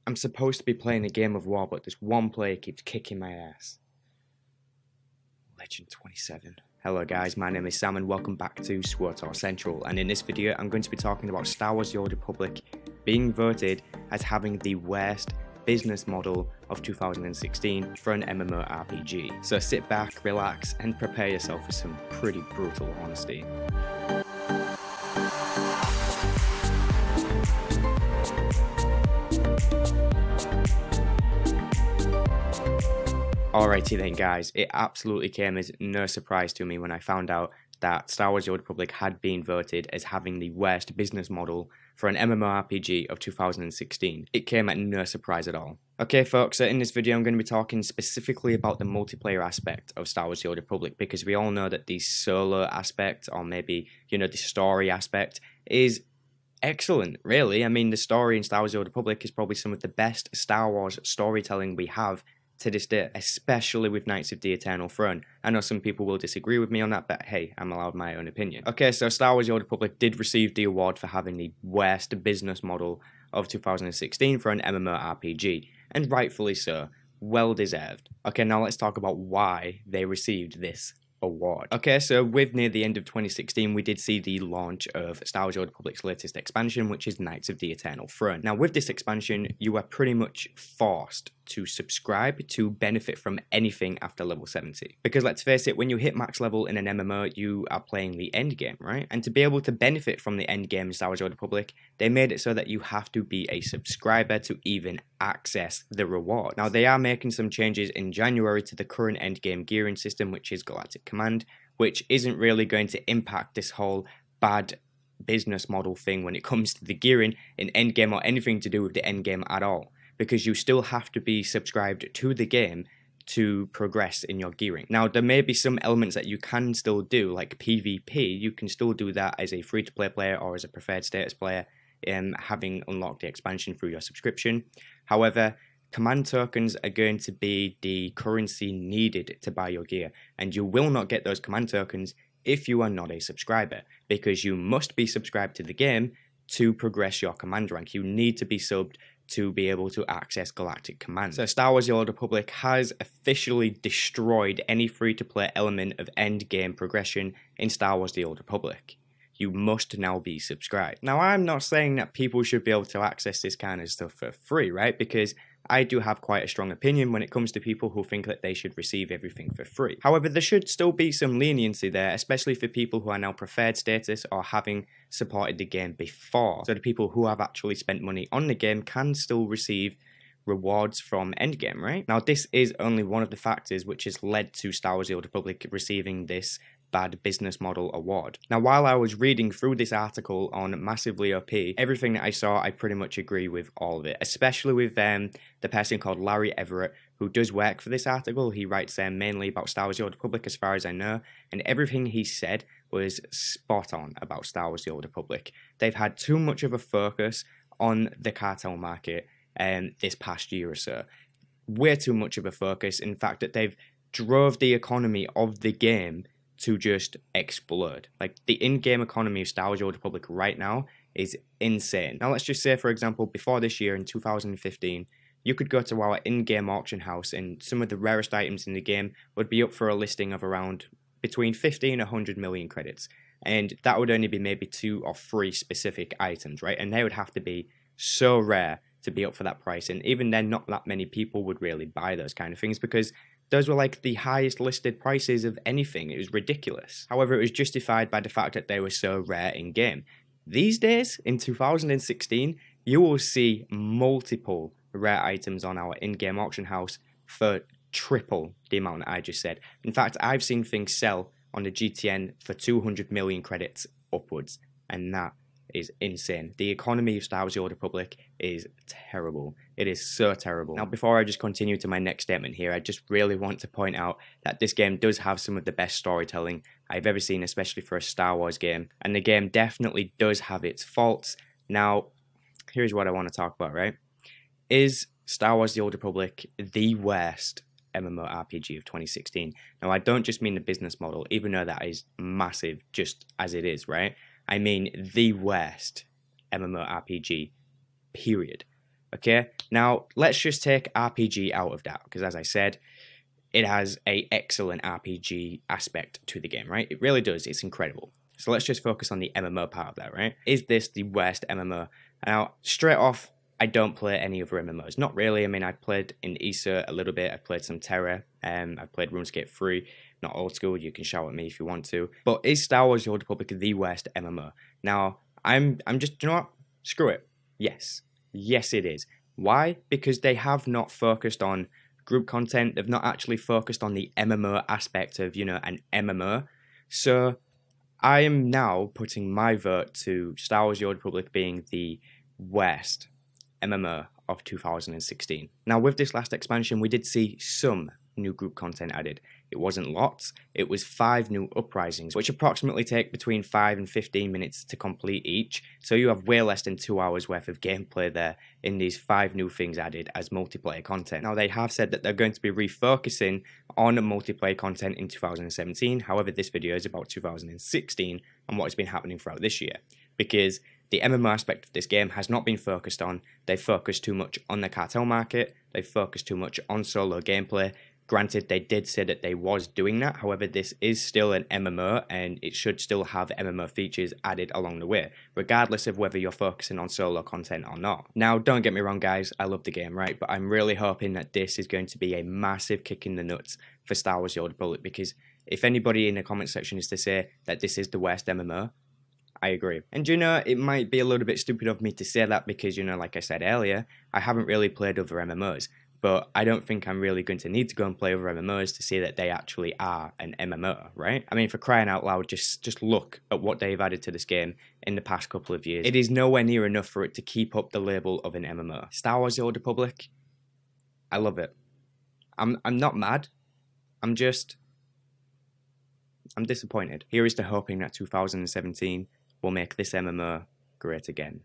I'm supposed to be playing a game of war, but this one player keeps kicking my ass. Legend 27. Hello guys, my name is Sam and welcome back to swtor Central, and in this video I'm going to be talking about Star Wars The Old Republic being voted as having the worst business model of 2016 for an MMORPG. So sit back, relax and prepare yourself for some pretty brutal honesty. Alrighty then guys, it absolutely came as no surprise to me when I found out that Star Wars The Old Republic had been voted as having the worst business model for an MMORPG of 2016. It came at no surprise at all. Okay folks, so in this video I'm going to be talking specifically about the multiplayer aspect of Star Wars The Old Republic, because we all know that the solo aspect, or maybe, the story aspect, is excellent, really. I mean, the story in Star Wars The Old Republic is probably some of the best Star Wars storytelling we have to this day, especially with Knights of the Eternal Throne. I know some people will disagree with me on that, but hey, I'm allowed my own opinion. Okay, so Star Wars The Old Republic did receive the award for having the worst business model of 2016 for an MMORPG, and rightfully so. Well deserved. Okay, now let's talk about why they received this award. Okay, so with near the end of 2016, we did see the launch of Star Wars The Old Republic's latest expansion, which is Knights of the Eternal Throne. Now, with this expansion, you are pretty much forced to subscribe to benefit from anything after level 70. Because let's face it, when you hit max level in an MMO, you are playing the endgame, right? And to be able to benefit from the endgame in Star Wars The Old Republic, they made it so that you have to be a subscriber to even access the reward. Now, they are making some changes in January to the current endgame gearing system, which is Galactic Command, which isn't really going to impact this whole bad business model thing when it comes to the gearing in endgame or anything to do with the endgame at all, because you still have to be subscribed to the game to progress in your gearing. Now, there may be some elements that you can still do, like PvP. You can still do that as a free-to-play player or as a preferred status player, having unlocked the expansion through your subscription. However, command tokens are going to be the currency needed to buy your gear, and you will not get those command tokens if you are not a subscriber, because you must be subscribed to the game to progress your command rank. You need to be subbed to be able to access Galactic Command. So Star Wars The Old Republic has officially destroyed any free-to-play element of endgame progression in Star Wars The Old Republic. You must now be subscribed. Now, I'm not saying that people should be able to access this kind of stuff for free, right? Because I do have quite a strong opinion when it comes to people who think that they should receive everything for free. However, there should still be some leniency there, especially for people who are now preferred status or having supported the game before. So the people who have actually spent money on the game can still receive rewards from endgame, right? Now, this is only one of the factors which has led to Star Wars The Old Republic receiving this bad business model award. Now, while I was reading through this article on Massively OP, everything that I saw, I pretty much agree with all of it, especially with the person called Larry Everett, who does work for this article. He writes mainly about Star Wars The Old Republic, as far as I know, and everything he said was spot on about Star Wars The Old Republic. They've had too much of a focus on the cartel market this past year or so. Way too much of a focus, in fact, that they've drove the economy of the game to just explode. Like, the in-game economy of Star Wars The Old Republic right now is insane. Now, let's just say, for example, before this year in 2015, you could go to our in-game auction house and some of the rarest items in the game would be up for a listing of around between 50 and 100 million credits. And that would only be maybe 2 or 3 specific items, right? And they would have to be so rare to be up for that price. And even then, not that many people would really buy those kind of things, because those were like the highest listed prices of anything. It was ridiculous. However, it was justified by the fact that they were so rare in game. These days, in 2016, you will see multiple rare items on our in-game auction house for triple the amount that I just said. In fact, I've seen things sell on the GTN for 200 million credits upwards, and that is insane. The economy of Star Wars The Old Republic is terrible. It is so terrible. Now, before I just continue to my next statement here, I just really want to point out that this game does have some of the best storytelling I've ever seen, especially for a Star Wars game, and the game definitely does have its faults. Now, here's what I want to talk about, right? Is Star Wars The Old Republic the worst MMORPG of 2016? Now, I don't just mean the business model, even though that is massive just as it is, right? I mean the worst MMORPG, period. Okay, now let's just take RPG out of that, because as I said, it has an excellent RPG aspect to the game, right? It really does. It's incredible. So let's just focus on the MMO part of that, right? Is this the worst MMO? Now, straight off, I don't play any other MMOs. Not really. I mean, I played in ESA a little bit. I played some Terra. I've played RuneScape 3. Not old school. You can shout at me if you want to. But is Star Wars: The Old Republic the worst MMO? Now, I'm just, you know what? Screw it. Yes. Yes, it is. Why? Because they have not focused on group content. They've not actually focused on the MMO aspect of, an MMO. So I am now putting my vote to Star Wars: The Old Republic being the worst MMO of 2016. Now, with this last expansion, we did see some new group content added. It wasn't lots, it was 5 new uprisings, which approximately take between 5 and 15 minutes to complete each, so you have way less than 2 hours worth of gameplay there in these 5 new things added as multiplayer content. Now, they have said that they're going to be refocusing on multiplayer content in 2017, however this video is about 2016 and what has been happening throughout this year, because the MMO aspect of this game has not been focused on. They've focused too much on the cartel market, they've focused too much on solo gameplay. Granted, they did say that they was doing that, however, this is still an MMO and it should still have MMO features added along the way, regardless of whether you're focusing on solo content or not. Now, don't get me wrong guys, I love the game, right? But I'm really hoping that this is going to be a massive kick in the nuts for Star Wars: The Old Republic, because if anybody in the comment section is to say that this is the worst MMO, I agree. And it might be a little bit stupid of me to say that because, like I said earlier, I haven't really played other MMOs. But I don't think I'm really going to need to go and play other MMOs to see that they actually are an MMO, right? I mean, for crying out loud, just look at what they've added to this game in the past couple of years. It is nowhere near enough for it to keep up the label of an MMO. Star Wars: The Old Republic, I love it. I'm not mad. I'm disappointed. Here is to hoping that 2017 will make this MMO great again.